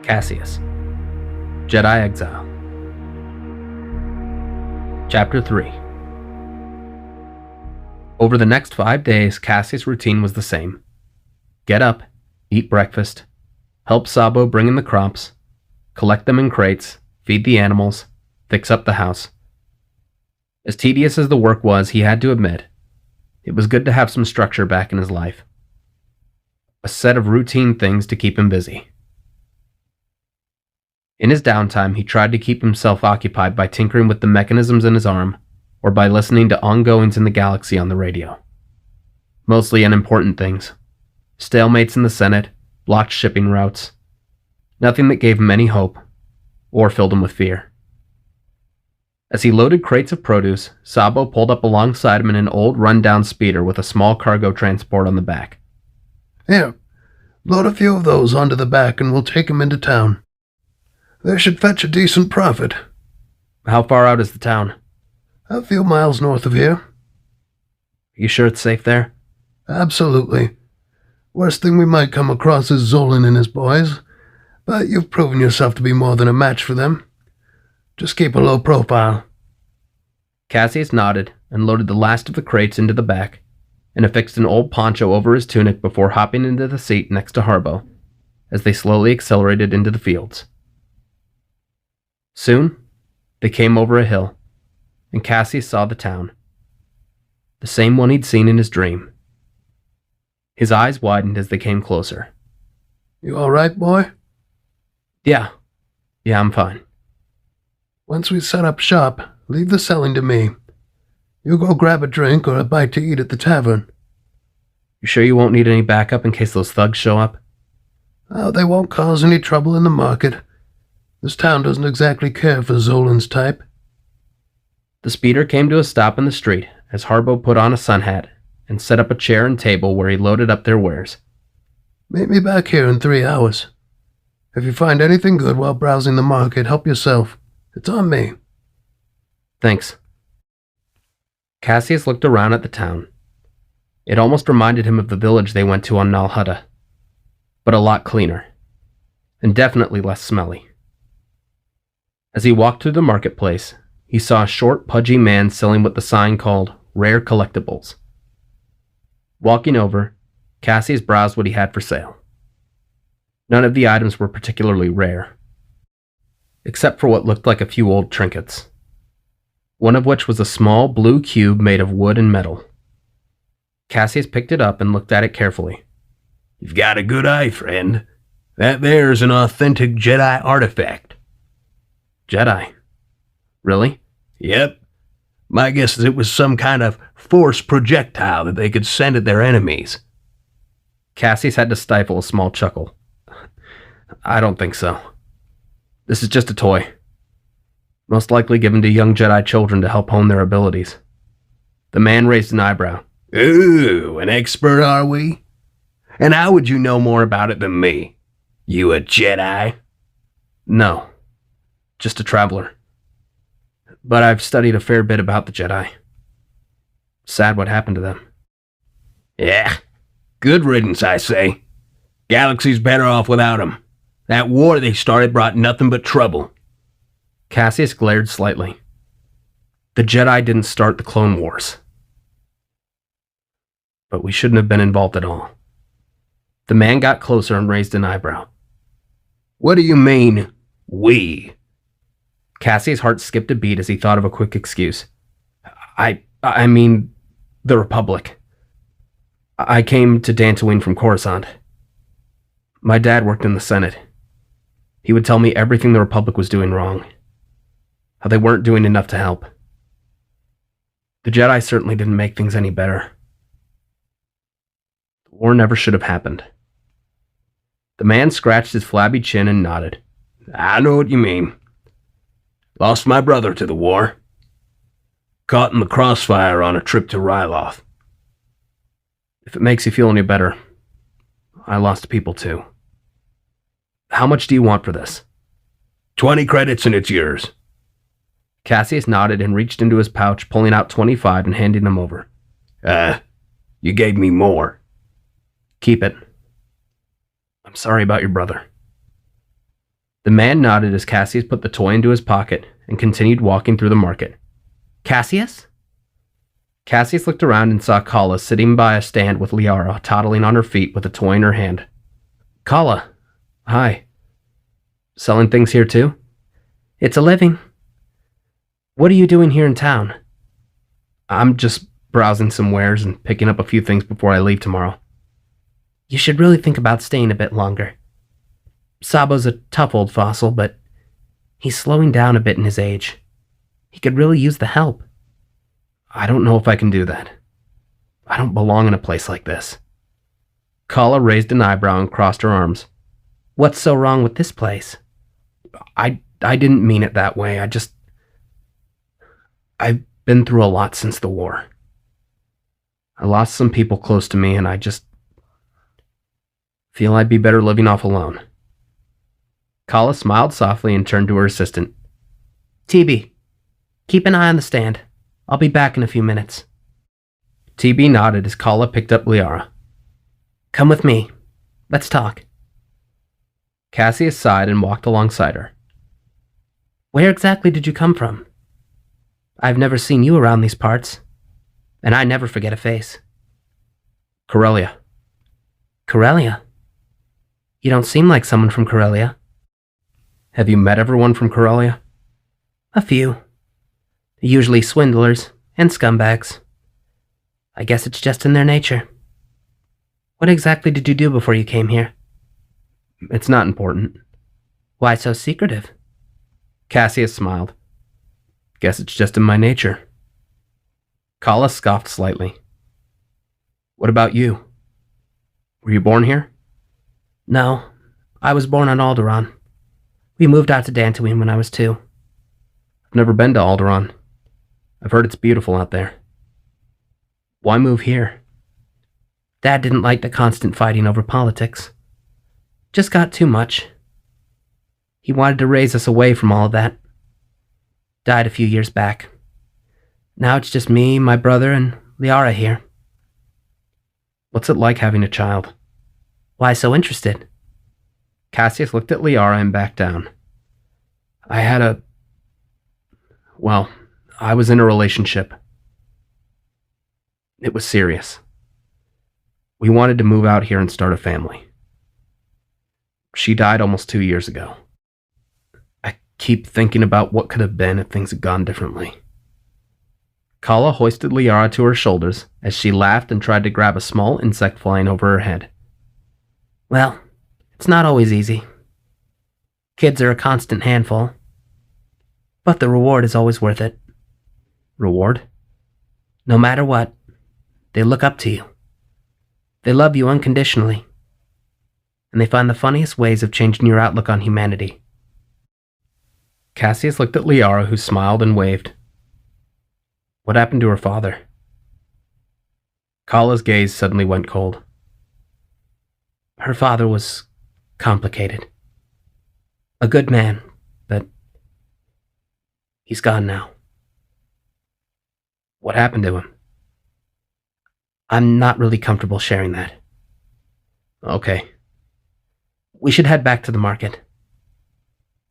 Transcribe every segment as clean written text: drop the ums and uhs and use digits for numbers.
Caseus, Jedi Exile. Chapter 3. Over the next 5 days, Cassius' routine was the same. Get up, eat breakfast, help Sabo bring in the crops, collect them in crates, feed the animals, fix up the house. As tedious as the work was, he had to admit, it was good to have some structure back in his life. A set of routine things to keep him busy. In his downtime, he tried to keep himself occupied by tinkering with the mechanisms in his arm, or by listening to ongoings in the galaxy on the radio. Mostly unimportant things. Stalemates in the Senate, blocked shipping routes. Nothing that gave him any hope, or filled him with fear. As he loaded crates of produce, Sabo pulled up alongside him in an old run-down speeder with a small cargo transport on the back. Here, load a few of those onto the back and we'll take 'em into town. They should fetch a decent profit. How far out is the town? A few miles north of here. You sure it's safe there? Absolutely. Worst thing we might come across is Zolan and his boys, but you've proven yourself to be more than a match for them. Just keep a low profile. Cassius nodded and loaded the last of the crates into the back, and affixed an old poncho over his tunic before hopping into the seat next to Harbo, as they slowly accelerated into the fields. Soon, they came over a hill, and Cassius saw the town. The same one he'd seen in his dream. His eyes widened as they came closer. You all right, boy? Yeah, I'm fine. Once we set up shop, leave the selling to me. You go grab a drink or a bite to eat at the tavern. You sure you won't need any backup in case those thugs show up? Oh, they won't cause any trouble in the market. This town doesn't exactly care for Zolan's type. The speeder came to a stop in the street as Harbo put on a sun hat and set up a chair and table where he loaded up their wares. Meet me back here in 3 hours. If you find anything good while browsing the market, help yourself. It's on me. Thanks. Cassius looked around at the town. It almost reminded him of the village they went to on Nal Hutta, but a lot cleaner, and definitely less smelly. As he walked through the marketplace, he saw a short, pudgy man selling what the sign called Rare Collectibles. Walking over, Cassius browsed what he had for sale. None of the items were particularly rare, except for what looked like a few old trinkets, one of which was a small blue cube made of wood and metal. Cassius picked it up and looked at it carefully. You've got a good eye, friend. That there's an authentic Jedi artifact. Jedi? Really? Yep. My guess is it was some kind of force projectile that they could send at their enemies. Cassius had to stifle a small chuckle. I don't think so. This is just a toy. Most likely given to young Jedi children to help hone their abilities. The man raised an eyebrow. Ooh, an expert are we? And how would you know more about it than me? You a Jedi? No. Just a traveler. But I've studied a fair bit about the Jedi. Sad what happened to them. Yeah. Good riddance, I say. Galaxy's better off without 'em. That war they started brought nothing but trouble. Cassius glared slightly. The Jedi didn't start the Clone Wars. But we shouldn't have been involved at all. The man got closer and raised an eyebrow. What do you mean, we? Cassius' heart skipped a beat as he thought of a quick excuse. I mean, the Republic. I came to Dantooine from Coruscant. My dad worked in the Senate. He would tell me everything the Republic was doing wrong. How they weren't doing enough to help. The Jedi certainly didn't make things any better. The war never should have happened. The man scratched his flabby chin and nodded. I know what you mean. Lost my brother to the war. Caught in the crossfire on a trip to Ryloth. If it makes you feel any better, I lost people too. How much do you want for this? 20 credits and it's yours. Cassius nodded and reached into his pouch, pulling out 25 and handing them over. You gave me more. Keep it. I'm sorry about your brother. The man nodded as Cassius put the toy into his pocket and continued walking through the market. Cassius? Cassius looked around and saw Kala sitting by a stand with Liara toddling on her feet with a toy in her hand. Kala, hi. Selling things here too? It's a living. What are you doing here in town? I'm just browsing some wares and picking up a few things before I leave tomorrow. You should really think about staying a bit longer. Sabo's a tough old fossil, but he's slowing down a bit in his age. He could really use the help. I don't know if I can do that. I don't belong in a place like this. Kala raised an eyebrow and crossed her arms. What's so wrong with this place? I didn't mean it that way. I've been through a lot since the war. I lost some people close to me, and I just feel I'd be better living off alone. Kala smiled softly and turned to her assistant. TB, keep an eye on the stand. I'll be back in a few minutes. TB nodded as Kala picked up Liara. Come with me. Let's talk. Cassius sighed and walked alongside her. Where exactly did you come from? I've never seen you around these parts, and I never forget a face. Corellia. Corellia? You don't seem like someone from Corellia. Have you met everyone from Corellia? A few. Usually swindlers and scumbags. I guess it's just in their nature. What exactly did you do before you came here? It's not important. Why so secretive? Cassius smiled. Guess it's just in my nature. Kala scoffed slightly. What about you? Were you born here? No, I was born on Alderaan. We moved out to Dantooine when I was 2. I've never been to Alderaan. I've heard it's beautiful out there. Why move here? Dad didn't like the constant fighting over politics. Just got too much. He wanted to raise us away from all of that. Died a few years back. Now it's just me, my brother, and Liara here. What's it like having a child? Why so interested? Cassius looked at Liara and backed down. I was in a relationship. It was serious. We wanted to move out here and start a family. She died almost 2 years ago. I keep thinking about what could have been if things had gone differently. Kala hoisted Liara to her shoulders as she laughed and tried to grab a small insect flying over her head. Well, it's not always easy. Kids are a constant handful. But the reward is always worth it. Reward? No matter what, they look up to you. They love you unconditionally. And they find the funniest ways of changing your outlook on humanity. Cassius looked at Liara, who smiled and waved. What happened to her father? Kala's gaze suddenly went cold. Her father was complicated. A good man, but he's gone now. What happened to him? I'm not really comfortable sharing that. Okay. We should head back to the market.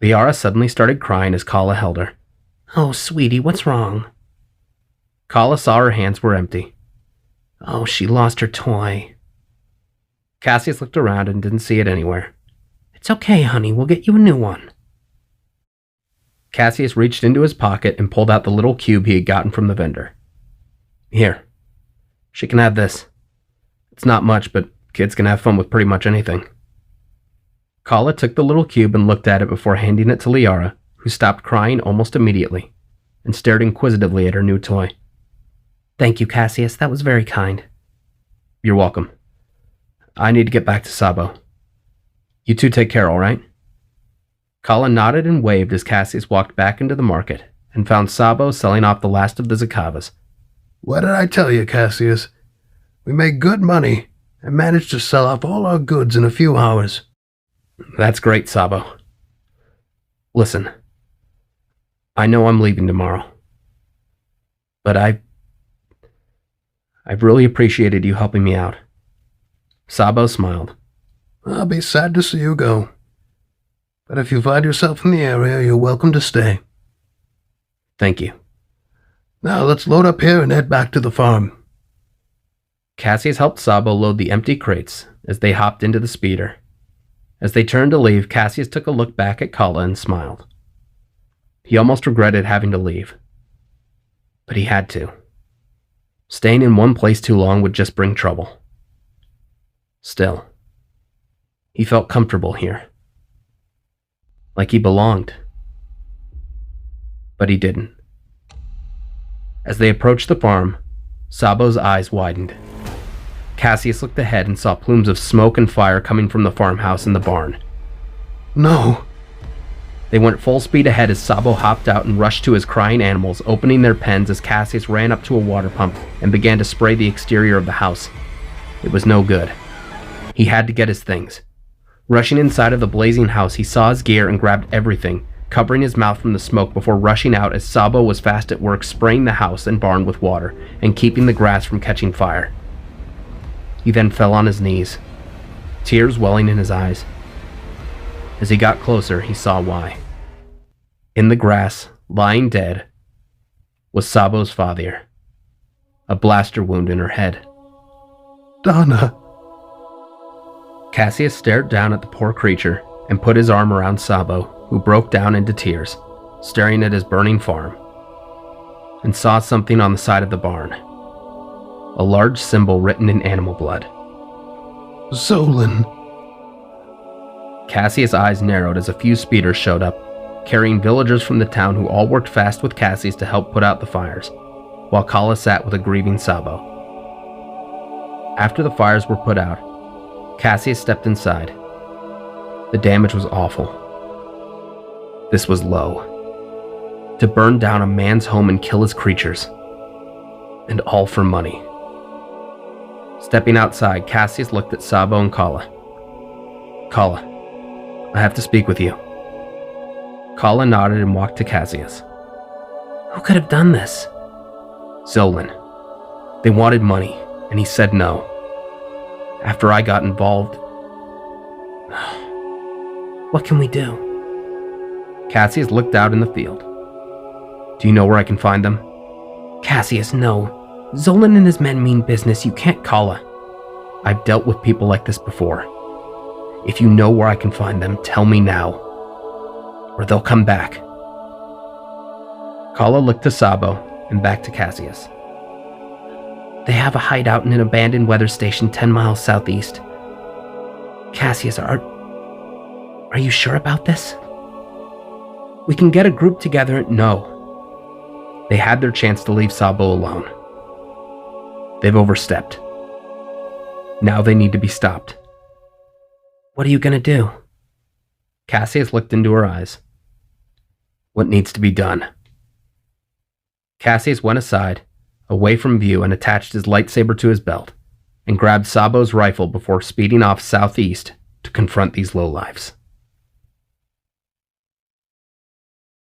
Liara suddenly started crying as Kala held her. Oh, sweetie, what's wrong? Kala saw her hands were empty. Oh, she lost her toy. Cassius looked around and didn't see it anywhere. It's okay, honey, we'll get you a new one. Cassius reached into his pocket and pulled out the little cube he had gotten from the vendor. Here. She can have this. It's not much, but kids can have fun with pretty much anything. Kala took the little cube and looked at it before handing it to Liara, who stopped crying almost immediately and stared inquisitively at her new toy. Thank you, Cassius. That was very kind. You're welcome. I need to get back to Sabo. You two take care, all right? Kala nodded and waved as Cassius walked back into the market and found Sabo selling off the last of the Zakavas. What did I tell you, Cassius? We made good money and managed to sell off all our goods in a few hours. That's great, Sabo. Listen, I know I'm leaving tomorrow, but I've really appreciated you helping me out. Sabo smiled. I'll be sad to see you go. But if you find yourself in the area, you're welcome to stay. Thank you. Now let's load up here and head back to the farm. Caseus helped Sabo load the empty crates as they hopped into the speeder. As they turned to leave, Caseus took a look back at Kala and smiled. He almost regretted having to leave. But he had to. Staying in one place too long would just bring trouble. Still, he felt comfortable here. Like he belonged. But he didn't. As they approached the farm, Sabo's eyes widened. Caseus looked ahead and saw plumes of smoke and fire coming from the farmhouse and the barn. No. They went full speed ahead as Sabo hopped out and rushed to his crying animals, opening their pens as Caseus ran up to a water pump and began to spray the exterior of the house. It was no good. He had to get his things. Rushing inside of the blazing house, he saw his gear and grabbed everything, covering his mouth from the smoke before rushing out as Sabo was fast at work spraying the house and barn with water and keeping the grass from catching fire. He then fell on his knees, tears welling in his eyes. As he got closer, he saw why. In the grass, lying dead, was Sabo's father, a blaster wound in her head. Donna. Caseus stared down at the poor creature and put his arm around Sabo, who broke down into tears, staring at his burning farm, and saw something on the side of the barn. A large symbol written in animal blood. Zolan. Caseus' eyes narrowed as a few speeders showed up, carrying villagers from the town who all worked fast with Caseus to help put out the fires, while Kala sat with a grieving Sabo. After the fires were put out, Caseus stepped inside. The damage was awful. This was low. To burn down a man's home and kill his creatures. And all for money. Stepping outside, Caseus looked at Sabo and Kala. Kala, I have to speak with you. Kala nodded and walked to Caseus. Who could have done this? Zolan. They wanted money, and he said no. After I got involved... What can we do? Caseus looked out in the field. Do you know where I can find them? Caseus, no. Zolan and his men mean business. You can't Kala. I've dealt with people like this before. If you know where I can find them, tell me now. Or they'll come back. Kala looked to Sabo and back to Caseus. They have a hideout in an abandoned weather station 10 miles southeast. Caseus, are you sure about this? We can get a group together. No. They had their chance to leave Sabo alone. They've overstepped. Now they need to be stopped. What are you going to do? Caseus looked into her eyes. What needs to be done? Caseus went aside, away from view, and attached his lightsaber to his belt, and grabbed Sabo's rifle before speeding off southeast to confront these lowlifes.